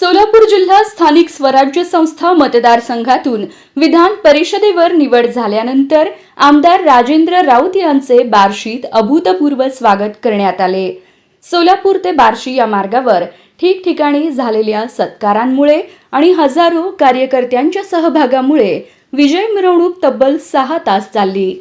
सोलापूर जिल्हा स्थानिक स्वराज्य संस्था मतदारसंघातून विधान परिषदेवर निवड झाल्यानंतर आमदार राजेंद्र राऊत यांचे बार्शीत अभूतपूर्व स्वागत करण्यात आले। सोलापूर ते बार्शी या मार्गावर ठिकठिकाणी झालेल्या सत्कारांमुळे आणि हजारो कार्यकर्त्यांच्या सहभागामुळे विजय मिरवणूक तब्बल 6 तास चालली।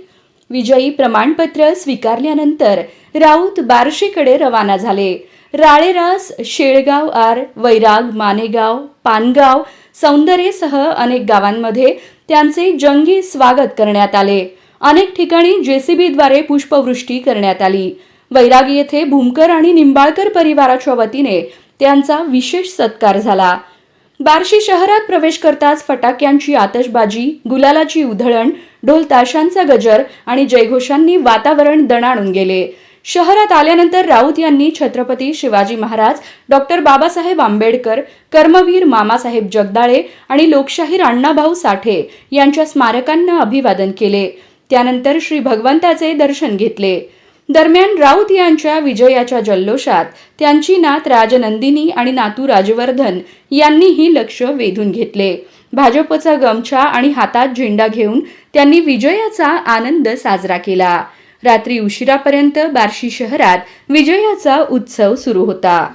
विजयी प्रमाणपत्र स्वीकारल्यानंतर राऊत बार्शीकडे रवाना झाले। राळेरास, शेळगाव आर, वैराग, मानेगाव, पानगाव, सौंदर्यसह अनेक गावांमध्ये त्यांचे जंगी स्वागत करण्यात आले। अनेक ठिकाणी जेसीबीद्वारे पुष्पवृष्टी करण्यात आली। वैराग येथे भूमकर आणि निंबाळकर परिवाराच्या वतीने त्यांचा विशेष सत्कार झाला। बार्शी शहरात प्रवेश करताच फटाक्यांची आतषबाजी, गुलालाची उधळण, ढोल ताशांचा गजर आणि जयघोषांनी वातावरण दणाणून गेले। शहरात आल्यानंतर राऊत यांनी छत्रपती शिवाजी महाराज, डॉक्टर बाबासाहेब आंबेडकर, कर्मवीर मामासाहेब जगदाळे आणि लोकशाहीर अण्णाभाऊ साठे यांच्या स्मारकांना अभिवादन केले। त्यानंतर श्री भगवंताचे दर्शन घेतले। दरम्यान राऊत यांच्या विजयाच्या जल्लोषात त्यांची नात राजनंदिनी आणि नातू राजवर्धन यांनीही लक्ष वेधून घेतले। भाजपचा गमछा आणि हातात झेंडा घेऊन त्यांनी विजयाचा आनंद साजरा केला। रात्री उशिरापर्यंत बार्शी शहरात विजयाचा उत्सव सुरू होता।